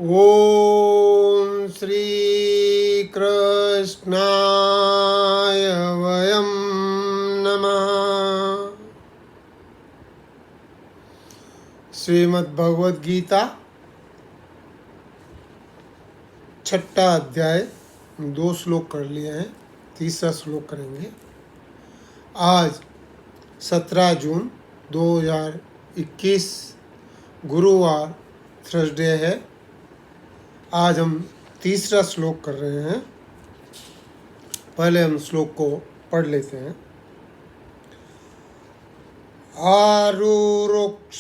ओम श्री कृष्णाय वयं नमः। श्रीमद् भगवद गीता छठा अध्याय, 2 श्लोक कर लिए हैं, तीसरा श्लोक करेंगे। आज 17 जून 2021 गुरुवार थर्सडे है। आज हम तीसरा श्लोक कर रहे हैं। पहले हम श्लोक को पढ़ लेते हैं। आरुरुक्षोर्मुनिर्योगं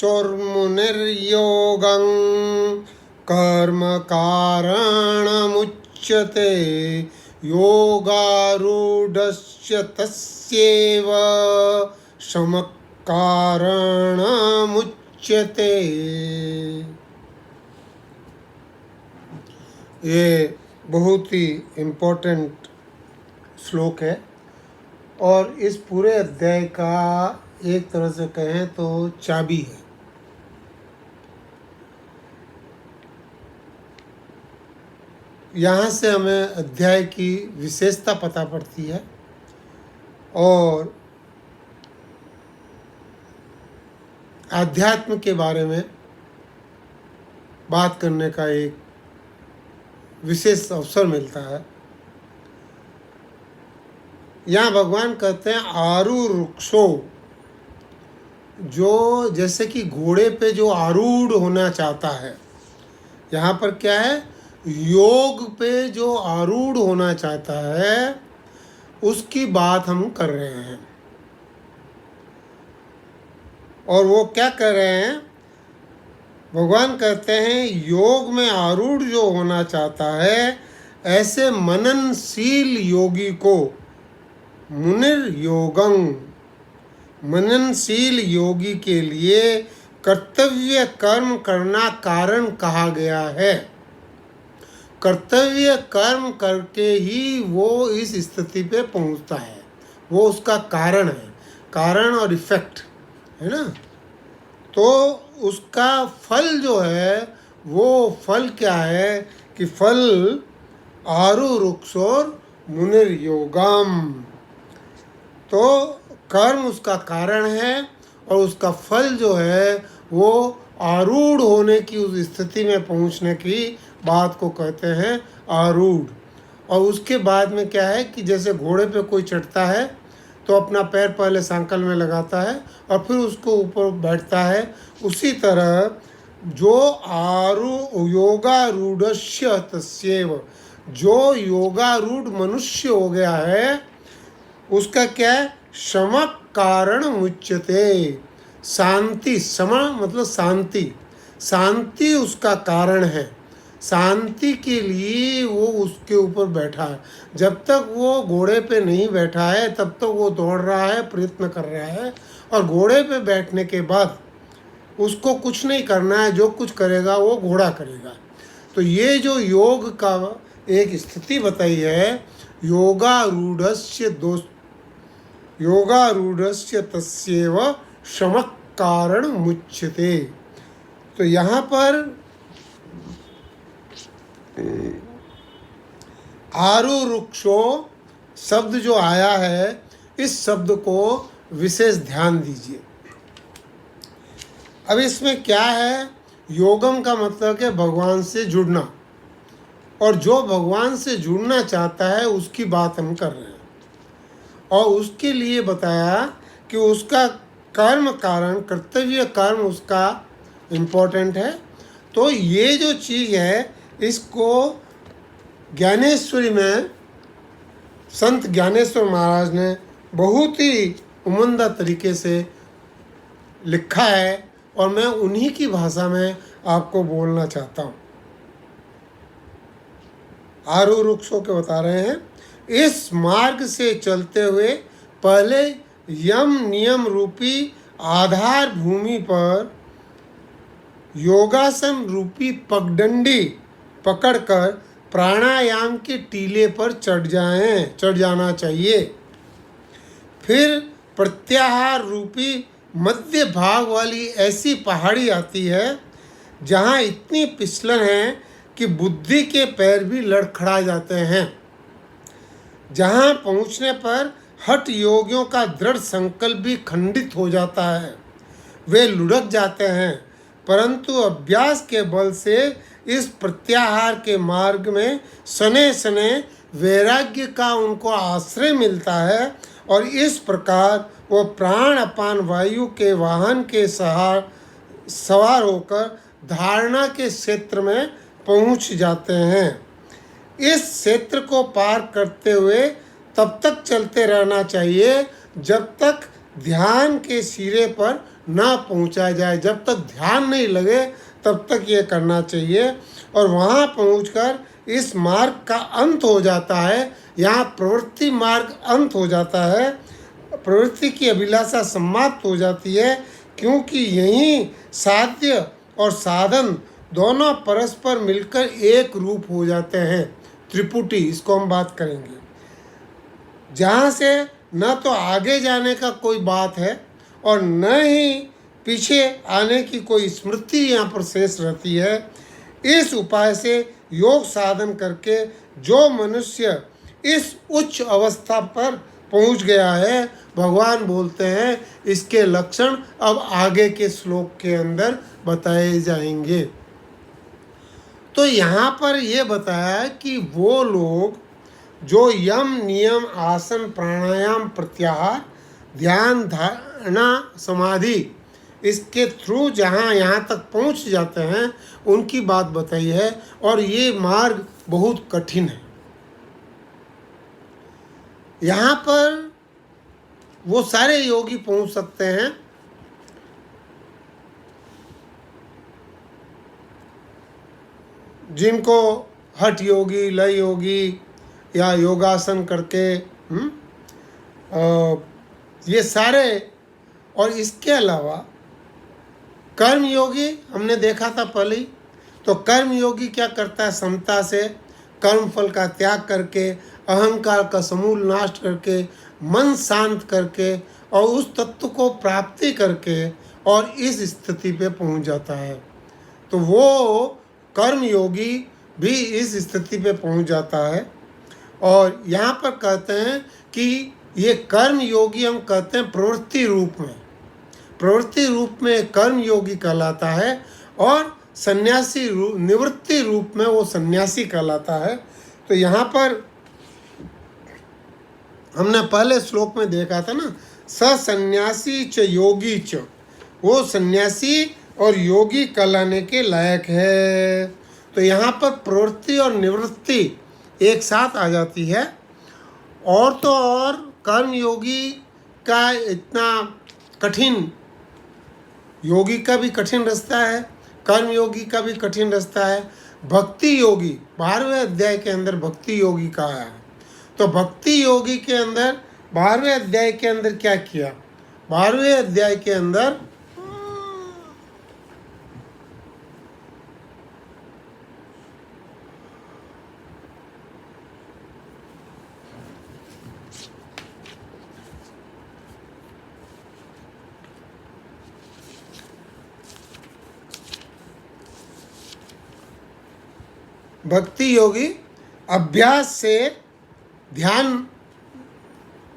कर्म कारणमुच्यते योगारूढस्य तस्यैव शमः कारणमुच्यते। ये बहुत ही इम्पोर्टेंट श्लोक है और इस पूरे अध्याय का एक तरह से कहें तो चाबी है। यहाँ से हमें अध्याय की विशेषता पता पड़ती है और आध्यात्म के बारे में बात करने का एक विशेष अवसर मिलता है। यहाँ भगवान कहते हैं आरुरुक्षो, जो जैसे कि घोड़े पे जो आरूढ़ होना चाहता है, यहाँ पर क्या है, योग पे जो आरूढ़ होना चाहता है उसकी बात हम कर रहे हैं। और वो क्या कर रहे हैं, भगवान कहते हैं योग में आरूढ़ जो होना चाहता है, ऐसे मननशील योगी को मुनिर योगं, मननशील योगी के लिए कर्तव्य कर्म करना कारण कहा गया है। कर्तव्य कर्म करके ही वो इस स्थिति पे पहुंचता है, वो उसका कारण है। कारण और इफेक्ट है ना। तो उसका फल जो है, वो फल क्या है कि फल आरुरुक्षोर मुनिर योगम। तो कर्म उसका कारण है और उसका फल जो है वो आरूढ़ होने की उस स्थिति में पहुंचने की बात को कहते हैं आरूढ़। और उसके बाद में क्या है कि जैसे घोड़े पे कोई चढ़ता है तो अपना पैर पहले सांकल में लगाता है और फिर उसको ऊपर बैठता है। उसी तरह जो योगारूढ़स्य तस्यैव, जो योगारूढ़ मनुष्य हो गया है उसका क्या है, शम कारण मुच्यते। शांति, सम मतलब शांति, शांति उसका कारण है। शांति के लिए वो उसके ऊपर बैठा है। जब तक वो घोड़े पे नहीं बैठा है तब तक वो दौड़ रहा है, प्रयत्न कर रहा है। और घोड़े पे बैठने के बाद उसको कुछ नहीं करना है, जो कुछ करेगा वो घोड़ा करेगा। तो ये जो योग का एक स्थिति बताई है, योगारूढ़स्य तस्यैव शमः कारण मुच्यते। तो यहाँ पर आरुरुक्षो शब्द जो आया है, इस शब्द को विशेष ध्यान दीजिए। अब इसमें क्या है, योगम का मतलब है भगवान से जुड़ना, और जो भगवान से जुड़ना चाहता है उसकी बात हम कर रहे हैं। और उसके लिए बताया कि उसका कर्म कारण, कर्तव्य कर्म उसका इम्पोर्टेंट है। तो ये जो चीज़ है इसको ज्ञानेश्वरी में संत ज्ञानेश्वर महाराज ने बहुत ही उमदा तरीके से लिखा है और मैं उन्हीं की भाषा में आपको बोलना चाहता हूँ। आरुरुक्षों के बता रहे हैं, इस मार्ग से चलते हुए पहले यम नियम रूपी आधार भूमि पर योगासन रूपी पगडंडी पकड़कर प्राणायाम के टीले पर चढ़ जाना चाहिए। फिर प्रत्याहार रूपी मध्य भाग वाली ऐसी पहाड़ी आती है जहाँ इतनी फिसलन है कि बुद्धि के पैर भी लड़खड़ा जाते हैं। जहाँ पहुँचने पर हठ योगियों का दृढ़ संकल्प भी खंडित हो जाता है, वे लुढ़क जाते हैं, परंतु अभ्यास के बल से इस प्रत्याहार के मार्ग में सने सने वैराग्य का उनको आश्रय मिलता है और इस प्रकार वो प्राण अपान वायु के वाहन के सवार होकर धारणा के क्षेत्र में पहुंच जाते हैं। इस क्षेत्र को पार करते हुए तब तक चलते रहना चाहिए जब तक ध्यान के सिरे पर ना पहुंचा जाए। जब तक ध्यान नहीं लगे तब तक ये करना चाहिए और वहाँ पहुंचकर इस मार्ग का अंत हो जाता है। यहाँ प्रवृत्ति मार्ग अंत हो जाता है, प्रवृत्ति की अभिलाषा समाप्त हो जाती है, क्योंकि यहीं साध्य और साधन दोनों परस्पर मिलकर एक रूप हो जाते हैं। त्रिपुटी, इसको हम बात करेंगे, जहाँ से न तो आगे जाने का कोई बात है और न ही पीछे आने की कोई स्मृति यहाँ पर शेष रहती है। इस उपाय से योग साधन करके जो मनुष्य इस उच्च अवस्था पर पहुँच गया है, भगवान बोलते हैं इसके लक्षण अब आगे के श्लोक के अंदर बताए जाएंगे। तो यहाँ पर ये बताया कि वो लोग जो यम नियम आसन प्राणायाम प्रत्याहार ध्यान धारणा समाधि इसके थ्रू जहाँ यहाँ तक पहुँच जाते हैं, उनकी बात बताई है। और ये मार्ग बहुत कठिन है। यहाँ पर वो सारे योगी पहुँच सकते हैं जिनको हठ योगी, लय योगी या योगासन करके ये सारे, और इसके अलावा कर्म योगी हमने देखा था पहले ही। तो कर्म योगी क्या करता है? समता से कर्म फल का त्याग करके, अहंकार का समूल नाश करके, मन शांत करके और उस तत्व को प्राप्ति करके और इस स्थिति पे पहुंच जाता है। तो वो कर्म योगी भी इस स्थिति पे पहुंच जाता है। और यहाँ पर कहते हैं कि ये कर्म योगी हम कहते हैं प्रवृत्ति रूप में, प्रवृत्ति रूप में कर्म योगी कहलाता है और सन्यासी रूप, निवृत्ति रूप में वो सन्यासी कहलाता है। तो यहाँ पर हमने पहले श्लोक में देखा था ना, स सन्यासी च योगी च, वो सन्यासी और योगी कहलाने के लायक है। तो यहाँ पर प्रवृत्ति और निवृत्ति एक साथ आ जाती है। और तो और कर्म योगी का इतना कठिन, योगी का भी कठिन रास्ता है, कर्म योगी का भी कठिन रास्ता है। भक्ति योगी 12वें अध्याय के अंदर भक्ति योगी कहा है। तो भक्ति योगी के अंदर 12वें अध्याय के अंदर क्या किया? 12वें अध्याय के अंदर भक्ति योगी अभ्यास से ध्यान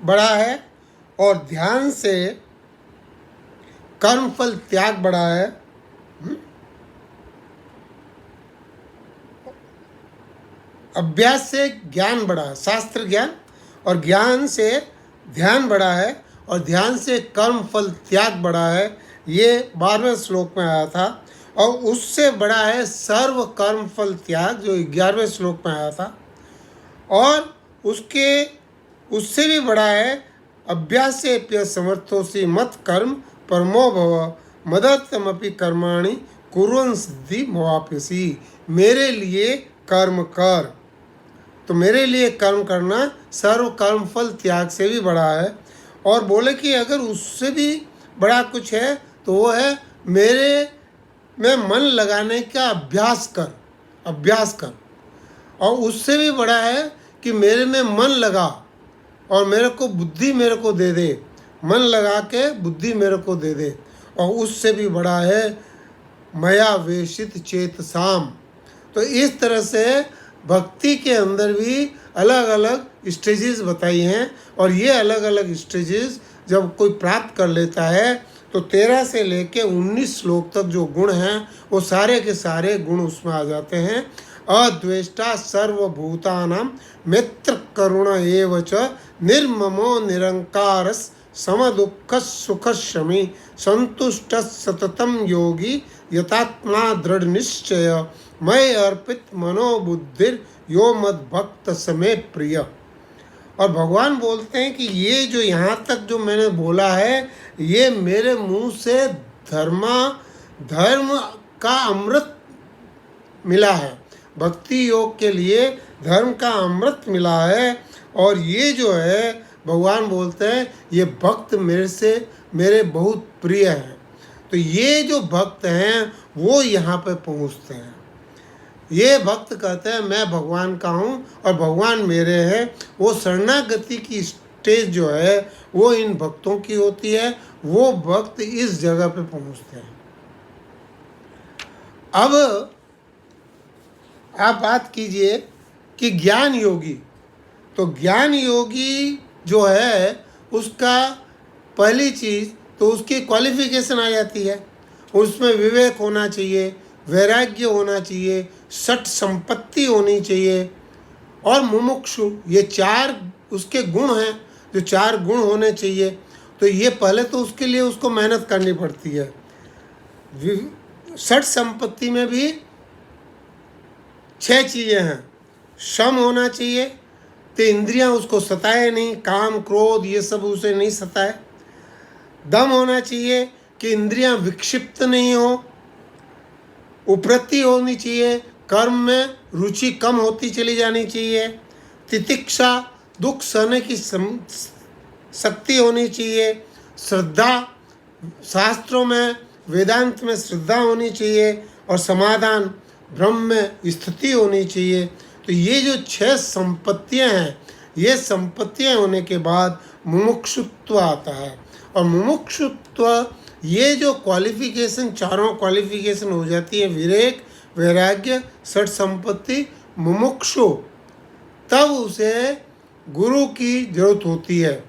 बढ़ा है और ध्यान से कर्मफल त्याग बढ़ा है। अभ्यास से ज्ञान बढ़ा है, शास्त्र ज्ञान, और ज्ञान से ध्यान बढ़ा है और ध्यान से कर्मफल त्याग बढ़ा है। ये 12वें श्लोक में आया था। और उससे बड़ा है सर्व कर्म फल त्याग, जो 11वें श्लोक में आया था। और उससे भी बड़ा है अभ्यास से प्य समर्थोसी मत कर्म परमो भव मदतमपि कर्माणि कुर्वन् सिद्धि मवाप्यसि। मेरे लिए कर्म कर। तो मेरे लिए कर्म करना सर्व कर्म फल त्याग से भी बड़ा है। और बोले कि अगर उससे भी बड़ा कुछ है तो वो है मेरे में मन लगाने का अभ्यास कर, अभ्यास कर। और उससे भी बड़ा है कि मेरे में मन लगा और मेरे को बुद्धि मेरे को दे दे, मन लगा के बुद्धि मेरे को दे दे। और उससे भी बड़ा है मया वेशित चेत साम। तो इस तरह से भक्ति के अंदर भी अलग अलग स्टेजेस बताई हैं, और ये अलग अलग स्टेजेस जब कोई प्राप्त कर लेता है तो 13 से लेके 19 श्लोक तक जो गुण हैं वो सारे के सारे गुण उसमें आ जाते हैं। अद्वेष्टा सर्वभूतानां मित्र करुण एव च निर्ममो निरंकारस समदुःख सुख शमी संतुष्ट सततम योगी यतात्मा दृढ़ निश्चय मैं अर्पित मनोबुद्धिर यो मद भक्त समय प्रिय। और भगवान बोलते हैं कि ये जो यहाँ तक जो मैंने बोला है ये मेरे मुंह से धर्म का अमृत मिला है, भक्ति योग के लिए धर्म का अमृत मिला है। और ये जो है भगवान बोलते हैं ये भक्त मेरे बहुत प्रिय हैं। तो ये जो भक्त हैं वो यहाँ पे पहुँचते हैं। ये भक्त कहते हैं मैं भगवान का हूँ और भगवान मेरे हैं। वो शरणागति की स्टेज जो है वो इन भक्तों की होती है। वो भक्त इस जगह पे पहुँचते हैं। अब आप बात कीजिए कि ज्ञान योगी, तो ज्ञान योगी जो है उसका पहली चीज़ तो उसकी क्वालिफिकेशन आ जाती है। उसमें विवेक होना चाहिए, वैराग्य होना चाहिए, सठ संपत्ति होनी चाहिए और मुमुक्षु, ये 4 उसके गुण हैं जो 4 गुण होने चाहिए। तो ये पहले तो उसके लिए उसको मेहनत करनी पड़ती है। सठ संपत्ति में भी 6 चीज़ें हैं। शम होना चाहिए तो इंद्रियां उसको सताए नहीं, काम क्रोध ये सब उसे नहीं सताए। दम होना चाहिए कि इंद्रियां विक्षिप्त नहीं हो। उपरति होनी चाहिए, कर्म में रुचि कम होती चली जानी चाहिए। तितिक्षा, दुख सहने की शक्ति होनी चाहिए। श्रद्धा, शास्त्रों में वेदांत में श्रद्धा होनी चाहिए। और समाधान, ब्रह्म में स्थिति होनी चाहिए। तो ये जो 6 संपत्तियां हैं, ये संपत्तियां होने के बाद मुमुक्षुत्व आता है। और मुमुक्षुत्व ये जो क्वालिफिकेशन, चारों क्वालिफिकेशन हो जाती है, विवेक, वैराग्य, सठ संपत्ति, मुमुक्षु, तब उसे गुरु की जरूरत होती है।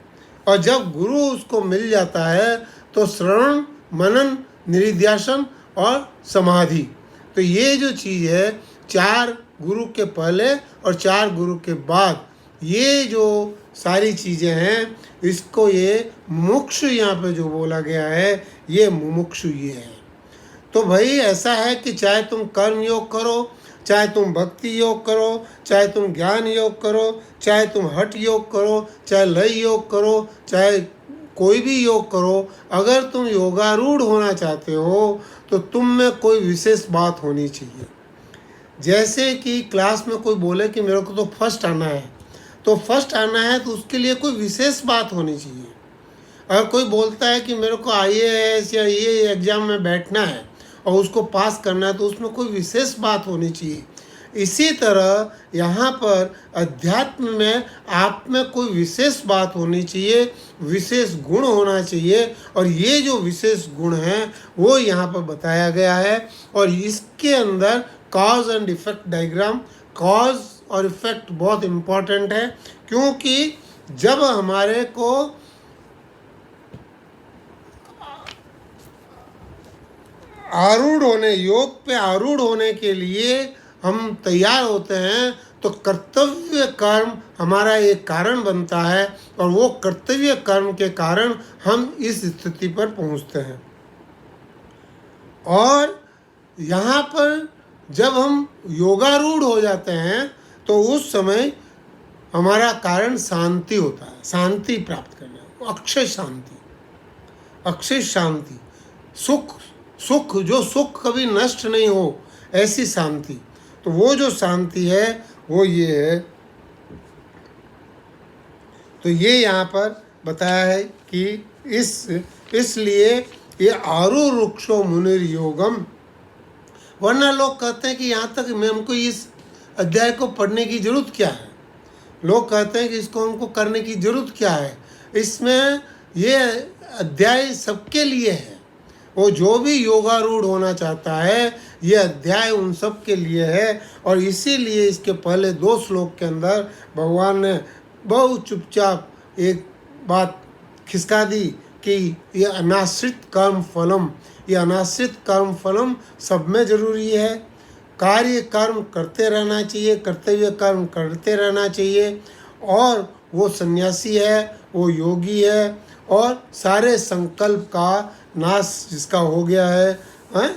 और जब गुरु उसको मिल जाता है तो श्रवण, मनन, निधिध्यासन और समाधि, तो ये जो चीज़ है 4 गुरु के पहले और 4 गुरु के बाद, ये जो सारी चीज़ें हैं इसको ये मुमुक्षु यहाँ पे जो बोला गया है ये मुमुक्षु ये है। तो भाई ऐसा है कि चाहे तुम कर्म योग करो, चाहे तुम भक्ति योग करो, चाहे तुम ज्ञान योग करो, चाहे तुम हठ योग करो, चाहे लय योग करो, चाहे कोई भी योग करो, अगर तुम योगारूढ़ होना चाहते हो तो तुम में कोई विशेष बात होनी चाहिए। जैसे कि क्लास में कोई बोले कि मेरे को तो फर्स्ट आना है, तो फर्स्ट आना है तो उसके लिए कोई विशेष बात होनी चाहिए। अगर कोई बोलता है कि मेरे को IAS या ये एग्ज़ाम में बैठना है और उसको पास करना है, तो उसमें कोई विशेष बात होनी चाहिए। इसी तरह यहाँ पर अध्यात्म में आप में कोई विशेष बात होनी चाहिए, विशेष गुण होना चाहिए। और ये जो विशेष गुण हैं वो यहाँ पर बताया गया है। और इसके अंदर cause and effect diagram, cause और इफेक्ट बहुत इम्पॉर्टेंट है, क्योंकि जब हमारे को आरूढ़ होने, योग पे आरूढ़ होने के लिए हम तैयार होते हैं तो कर्तव्य कर्म हमारा एक कारण बनता है। और वो कर्तव्य कर्म के कारण हम इस स्थिति पर पहुंचते हैं। और यहाँ पर जब हम योगारूढ़ हो जाते हैं तो उस समय हमारा कारण शांति होता है, शांति प्राप्त करना, अक्षय शांति, अक्षय शांति, सुख जो सुख कभी नष्ट नहीं हो, ऐसी शांति। तो वो जो शांति है वो ये है। तो ये यहाँ पर बताया है कि इसलिए ये आरूढ़ वृक्षो मुनिर योगम। वरना लोग कहते हैं कि यहाँ तक में हमको इस अध्याय को पढ़ने की जरूरत क्या है। लोग कहते हैं कि इसको हमको करने की जरूरत क्या है। इसमें ये अध्याय सबके लिए है। वो जो भी योगारूढ़ होना चाहता है ये अध्याय उन सब के लिए है। और इसीलिए इसके पहले 2 श्लोक के अंदर भगवान ने बहुत चुपचाप एक बात खिसका दी कि ये अनाश्रित कर्म फलम, ये अनाश्रित कर्म फलम सब में जरूरी है। कार्य कर्म करते रहना चाहिए, करते हुए कर्म करते रहना चाहिए। और वो सन्यासी है, वो योगी है, और सारे संकल्प का नाश जिसका हो गया है, हैं?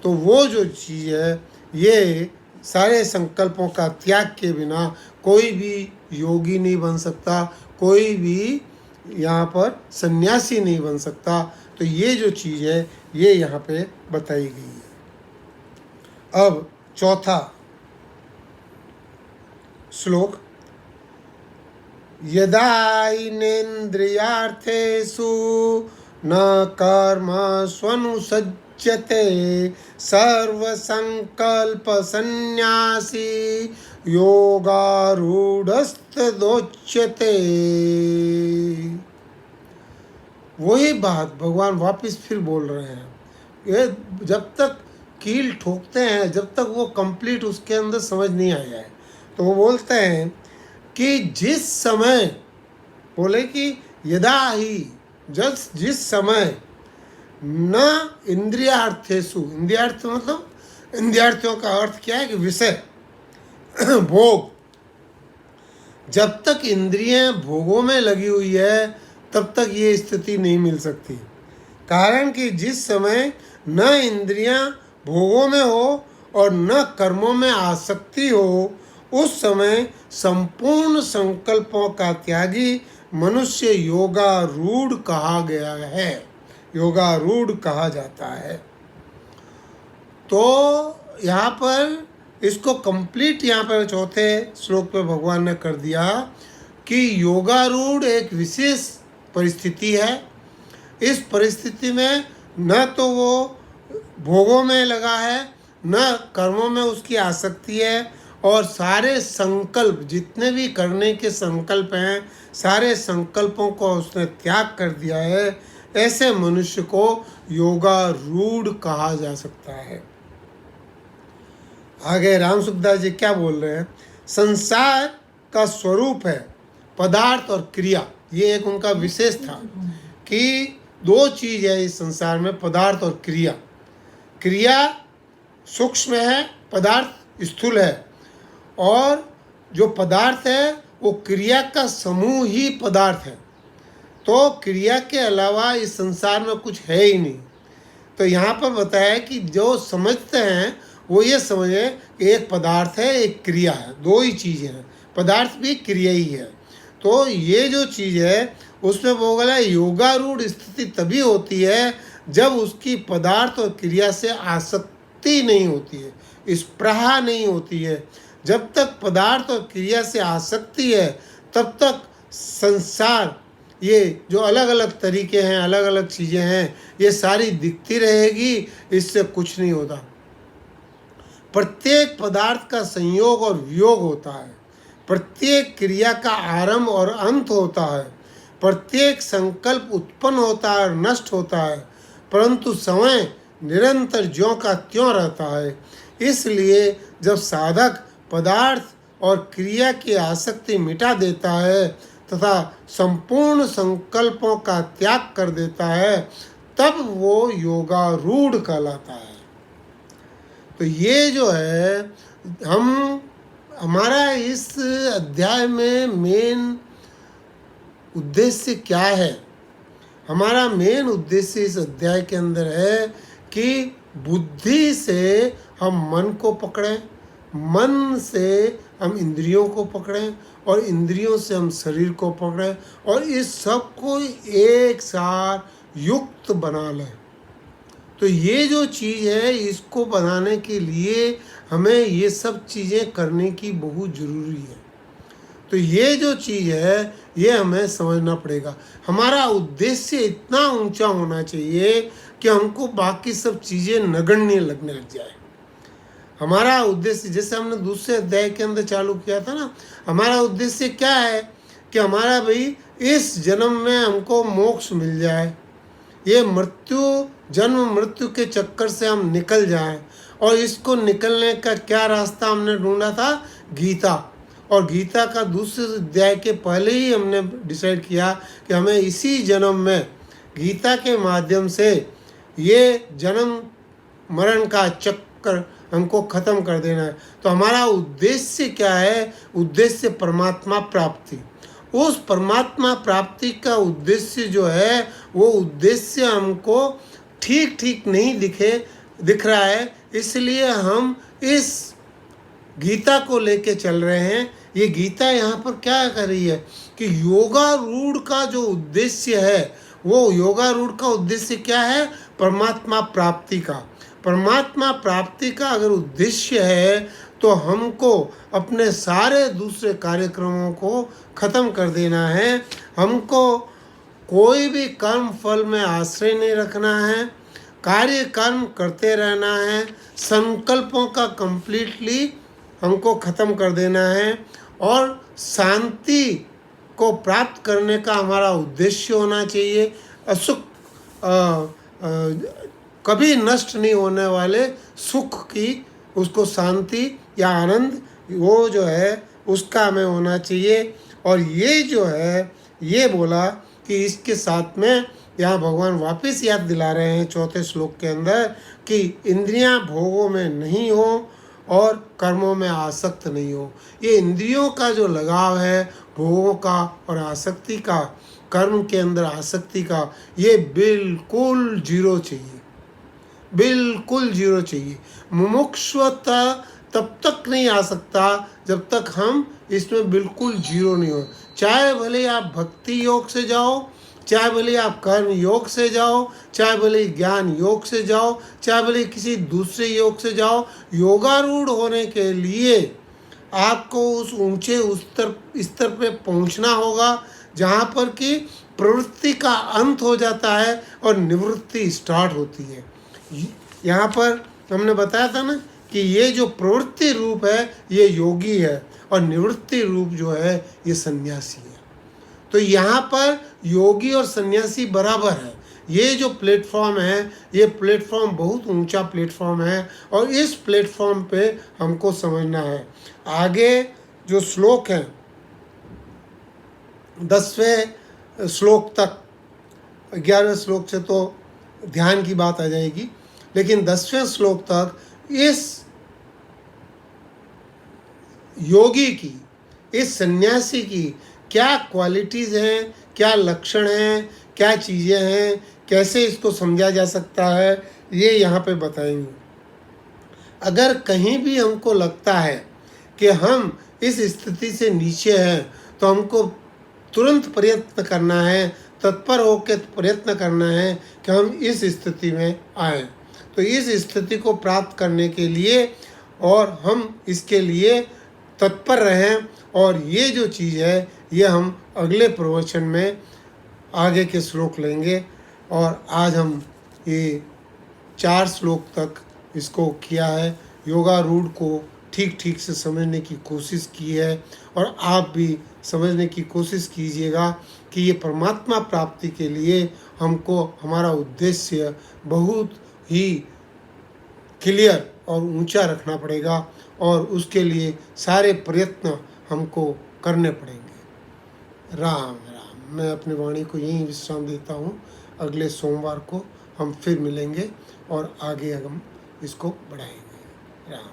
तो वो जो चीज़ है, ये सारे संकल्पों का त्याग के बिना कोई भी योगी नहीं बन सकता, कोई भी यहाँ पर सन्यासी नहीं बन सकता। तो ये जो चीज़ है ये यहाँ पे बताई गई है। अब चौथा श्लोक, यदाइनेन्द्रियार्थेषु न कर्म स्वनुसज्जते सर्वसंकल्प संन्यासी योगारूढ़स्तदोच्यते। वही बात भगवान वापस फिर बोल रहे हैं। ये जब तक कील ठोकते हैं, जब तक वो कंप्लीट उसके अंदर समझ नहीं आया है, तो वो बोलते हैं कि जिस समय, बोले कि यदा ही, जिस समय न इंद्रियार्थेषु, इंद्रियार्थ मतलब इंद्रियार्थियों का अर्थ क्या है कि विषय भोग, जब तक इंद्रियां भोगों में लगी हुई है तब तक ये स्थिति नहीं मिल सकती। कारण कि जिस समय न इंद्रियां भोगों में हो और न कर्मों में आसक्ति हो, उस समय संपूर्ण संकल्पों का त्यागी मनुष्य योगारूढ़ कहा गया है, योगारूढ़ कहा जाता है। तो यहाँ पर इसको कंप्लीट यहाँ पर चौथे श्लोक पे भगवान ने कर दिया कि योगारूढ़ एक विशेष परिस्थिति है। इस परिस्थिति में न तो वो भोगों में लगा है, न कर्मों में उसकी आसक्ति है, और सारे संकल्प, जितने भी करने के संकल्प हैं, सारे संकल्पों को उसने त्याग कर दिया है। ऐसे मनुष्य को योगारूढ़ कहा जा सकता है। आगे राम सुखदास जी क्या बोल रहे हैं, संसार का स्वरूप है पदार्थ और क्रिया। ये एक उनका विशेष था कि 2 चीज़ है इस संसार में, पदार्थ और क्रिया। क्रिया सूक्ष्म है, पदार्थ स्थूल है। और जो पदार्थ है वो क्रिया का समूह ही पदार्थ है। तो क्रिया के अलावा इस संसार में कुछ है ही नहीं। तो यहाँ पर बताया कि जो समझते हैं वो ये समझे कि एक पदार्थ है, एक क्रिया है, 2 ही चीज़ें हैं, पदार्थ भी क्रिया ही है। तो ये जो चीज़ है उसमें वो बोला योगारूढ़ स्थिति तभी होती है जब उसकी पदार्थ और क्रिया से आसक्ति नहीं होती है, स्पृहा नहीं होती है। जब तक पदार्थ और क्रिया से आसक्ति है तब तक संसार, ये जो अलग अलग तरीके हैं, अलग अलग चीज़ें हैं, ये सारी दिखती रहेगी, इससे कुछ नहीं होता। प्रत्येक पदार्थ का संयोग और वियोग होता है, प्रत्येक क्रिया का आरंभ और अंत होता है, प्रत्येक संकल्प उत्पन्न होता है और नष्ट होता है, परंतु समय निरंतर ज्यों का त्यों रहता है। इसलिए जब साधक पदार्थ और क्रिया की आसक्ति मिटा देता है तथा संपूर्ण संकल्पों का त्याग कर देता है, तब वो योगारूढ़ कहलाता है। तो ये जो है, हमारा इस अध्याय में मेन उद्देश्य क्या है? हमारा मेन उद्देश्य इस अध्याय के अंदर है कि बुद्धि से हम मन को पकड़ें, मन से हम इंद्रियों को पकड़ें, और इंद्रियों से हम शरीर को पकड़ें, और इस सब को एक साथ युक्त बना लें। तो ये जो चीज़ है, इसको बनाने के लिए हमें ये सब चीज़ें करने की बहुत ज़रूरी है। तो ये जो चीज़ है ये हमें समझना पड़ेगा। हमारा उद्देश्य इतना ऊंचा होना चाहिए कि हमको बाकी सब चीज़ें नगण्य लगने लग जाए। हमारा उद्देश्य, जैसे हमने दूसरे अध्याय के अंदर चालू किया था ना, हमारा उद्देश्य क्या है कि हमारा भाई इस जन्म में हमको मोक्ष मिल जाए, ये जन्म मृत्यु के चक्कर से हम निकल जाएं, और इसको निकलने का क्या रास्ता हमने ढूंढा था? गीता। और गीता का दूसरे अध्याय के पहले ही हमने डिसाइड किया कि हमें इसी जन्म में गीता के माध्यम से ये जन्म मरण का चक्कर हमको ख़त्म कर देना है। तो हमारा उद्देश्य क्या है? उद्देश्य परमात्मा प्राप्ति। उस परमात्मा प्राप्ति का उद्देश्य जो है वो उद्देश्य हमको ठीक ठीक नहीं दिख रहा है, इसलिए हम इस गीता को लेके चल रहे हैं। ये गीता यहाँ पर क्या कर रही है कि योगारूढ़ का जो उद्देश्य है, वो योगारूढ़ का उद्देश्य क्या है? परमात्मा प्राप्ति का। परमात्मा प्राप्ति का अगर उद्देश्य है तो हमको अपने सारे दूसरे कार्यक्रमों को ख़त्म कर देना है। हमको कोई भी कर्म फल में आश्रय नहीं रखना है, कार्य कर्म करते रहना है, संकल्पों का कंप्लीटली हमको ख़त्म कर देना है और शांति को प्राप्त करने का हमारा उद्देश्य होना चाहिए। असुख कभी नष्ट नहीं होने वाले सुख की, उसको शांति या आनंद वो जो है उसका हमें होना चाहिए। और ये जो है ये बोला कि इसके साथ में यहाँ भगवान वापस याद दिला रहे हैं चौथे श्लोक के अंदर कि इंद्रियां भोगों में नहीं हो और कर्मों में आसक्त नहीं हो। ये इंद्रियों का जो लगाव है भोगों का और आसक्ति का, कर्म के अंदर आसक्ति का, ये बिल्कुल जीरो चाहिए, बिल्कुल जीरो चाहिए। मुमुक्षुता तब तक नहीं आ सकता जब तक हम इसमें बिल्कुल जीरो नहीं हो। चाहे भले आप भक्ति योग से जाओ, चाहे भले आप कर्म योग से जाओ, चाहे भले ज्ञान योग से जाओ, चाहे भले किसी दूसरे योग से जाओ, योगारूढ़ होने के लिए आपको उस ऊंचे स्तर पे पहुंचना होगा जहाँ पर कि प्रवृत्ति का अंत हो जाता है और निवृत्ति स्टार्ट होती है। यहाँ पर हमने बताया था ना कि ये जो प्रवृत्ति रूप है ये योगी है और निवृत्ति रूप जो है ये सन्यासी है। तो यहाँ पर योगी और सन्यासी बराबर है। ये जो प्लेटफॉर्म है ये प्लेटफॉर्म बहुत ऊंचा प्लेटफॉर्म है और इस प्लेटफॉर्म पे हमको समझना है। आगे जो श्लोक हैं 10वें श्लोक तक, 11वें श्लोक से तो ध्यान की बात आ जाएगी, लेकिन 10वें श्लोक तक इस योगी की, इस सन्यासी की क्या क्वालिटीज़ हैं, क्या लक्षण हैं, क्या चीज़ें हैं, कैसे इसको समझा जा सकता है, ये यहाँ पे बताएंगे। अगर कहीं भी हमको लगता है कि हम इस स्थिति से नीचे हैं तो हमको तुरंत प्रयत्न करना है, तत्पर होकर प्रयत्न करना है कि हम इस स्थिति में आएँ। तो इस स्थिति को प्राप्त करने के लिए और हम इसके लिए तत्पर रहें। और ये जो चीज़ है ये हम अगले प्रवचन में आगे के श्लोक लेंगे। और आज हम ये 4 श्लोक तक इसको किया है, योगारूढ़ को ठीक ठीक से समझने की कोशिश की है। और आप भी समझने की कोशिश कीजिएगा कि ये परमात्मा प्राप्ति के लिए हमको हमारा उद्देश्य बहुत ही क्लियर और ऊंचा रखना पड़ेगा और उसके लिए सारे प्रयत्न हमको करने पड़ेंगे। राम राम। मैं अपनी वाणी को यहीं विश्राम देता हूँ। अगले सोमवार को हम फिर मिलेंगे और आगे हम इसको बढ़ाएंगे। राम।